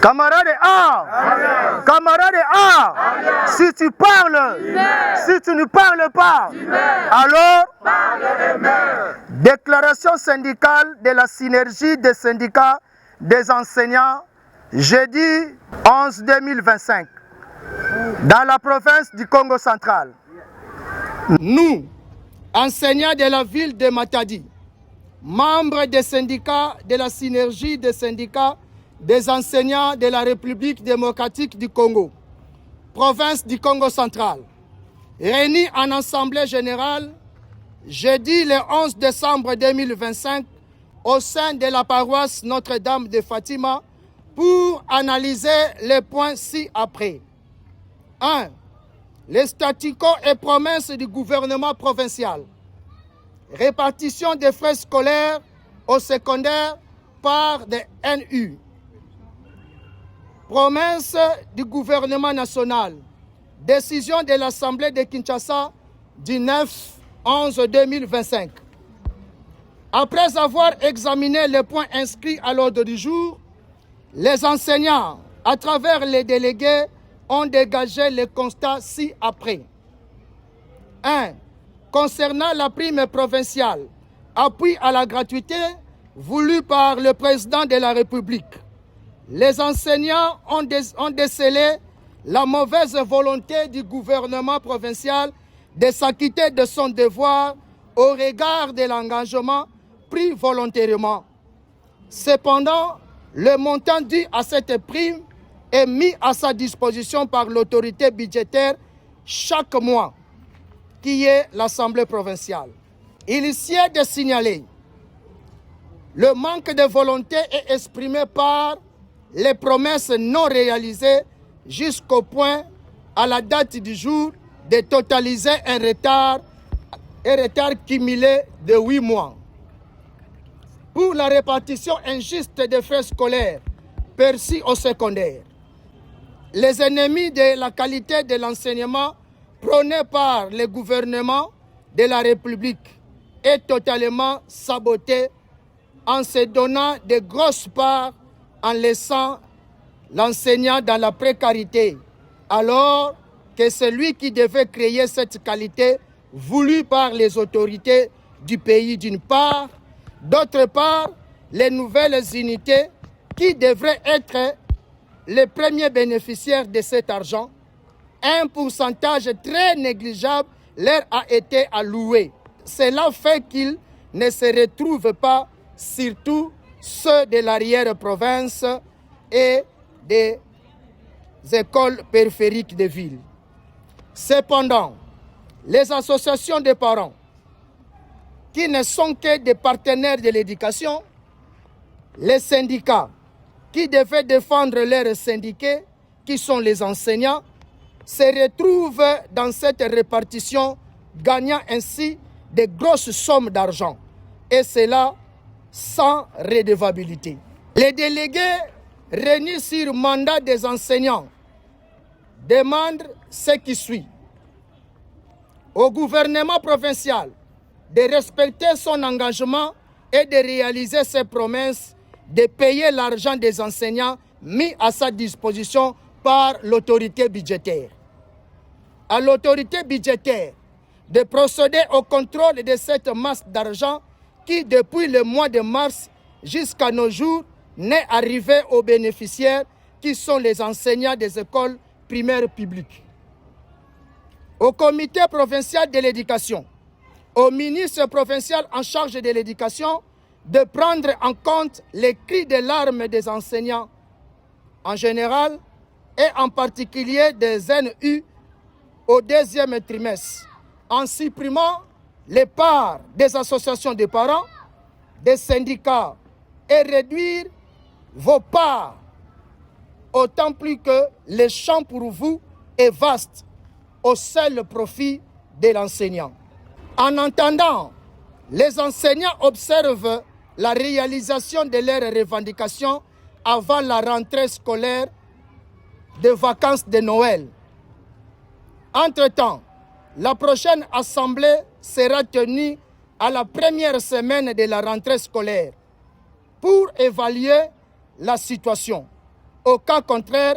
Camarade A, camarade A, si tu parles, si tu ne parles pas, alors, déclaration syndicale de la synergie des syndicats des enseignants, jeudi 11-2025, dans la province du Congo central. Nous, enseignants de la ville de Matadi, membres des syndicats de la synergie des syndicats des enseignants de la République démocratique du Congo, province du Congo central, réunis en assemblée générale jeudi le 11 décembre 2025 au sein de la paroisse Notre-Dame de Fatima pour analyser les points ci-après. 1. Les statu quo et promesses du gouvernement provincial. Répartition des frais scolaires au secondaire par des NU. Promesse du gouvernement national. Décision de l'Assemblée de Kinshasa du 9-11-2025. Après avoir examiné les points inscrits à l'ordre du jour, les enseignants, à travers les délégués, ont dégagé les constats ci-après. 1. Concernant la prime provinciale, appui à la gratuité voulu par le président de la République, les enseignants ont décelé la mauvaise volonté du gouvernement provincial de s'acquitter de son devoir au regard de l'engagement pris volontairement. Cependant, le montant dû à cette prime est mis à sa disposition par l'autorité budgétaire chaque mois, qui est l'Assemblée provinciale. Il est de signaler le manque de volonté est exprimé par les promesses non réalisées jusqu'au point, à la date du jour, de totaliser un retard cumulé de 8 mois. Pour la répartition injuste des frais scolaires perçus au secondaire, les ennemis de la qualité de l'enseignement prôné par le gouvernement de la République est totalement saboté en se donnant de grosses parts en laissant l'enseignant dans la précarité, alors que celui qui devait créer cette qualité voulue par les autorités du pays d'une part, d'autre part, les nouvelles unités qui devraient être les premiers bénéficiaires de cet argent, un pourcentage très négligeable leur a été alloué. Cela fait qu'ils ne se retrouvent pas, surtout ceux de l'arrière-province et des écoles périphériques des villes. Cependant, les associations de parents, qui ne sont que des partenaires de l'éducation, les syndicats, qui devaient défendre leurs syndiqués, qui sont les enseignants, se retrouvent dans cette répartition, gagnant ainsi de grosses sommes d'argent, et cela sans redevabilité. Les délégués réunis sur mandat des enseignants demandent ce qui suit au gouvernement provincial de respecter son engagement et de réaliser ses promesses de payer l'argent des enseignants mis à sa disposition par l'autorité budgétaire. À l'autorité budgétaire de procéder au contrôle de cette masse d'argent qui, depuis le mois de mars jusqu'à nos jours, n'est arrivée aux bénéficiaires qui sont les enseignants des écoles primaires publiques. Au comité provincial de l'éducation, au ministre provincial en charge de l'éducation, de prendre en compte les cris de larmes des enseignants en général et en particulier des NU au deuxième trimestre, en supprimant les parts des associations de parents, des syndicats et réduire vos parts, autant plus que le champ pour vous est vaste au seul profit de l'enseignant. En entendant, les enseignants observent la réalisation de leurs revendications avant la rentrée scolaire de vacances de Noël. Entre-temps, la prochaine assemblée sera tenue à la première semaine de la rentrée scolaire pour évaluer la situation. Au cas contraire,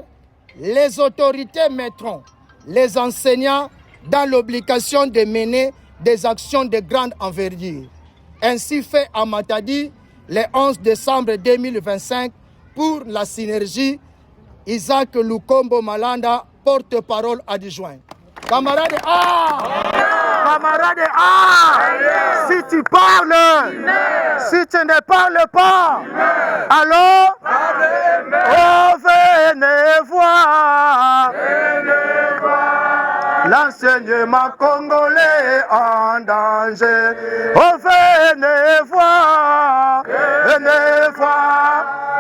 les autorités mettront les enseignants dans l'obligation de mener des actions de grande envergure. Ainsi fait à Matadi le 11 décembre 2025 pour la synergie. Isaac Lukombo Malanda, porte-parole adjoint. Camarade A! Camarade A! Si tu parles, si tu ne parles pas, alors, oh, venez voir l'enseignement congolais en danger. Oh, venez voir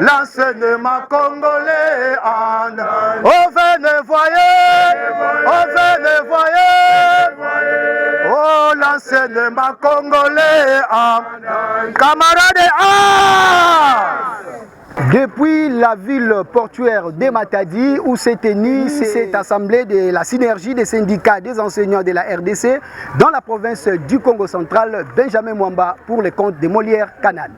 l'enseignement congolais en danger. Oh, venez voyez, oh, l'enseignement congolais en danger. Camarade A! Depuis la ville portuaire de Matadi, où s'est tenue cette assemblée de la synergie des syndicats des enseignants de la RDC dans la province du Congo central, Benjamin Mwamba pour les comptes de Molière Canal.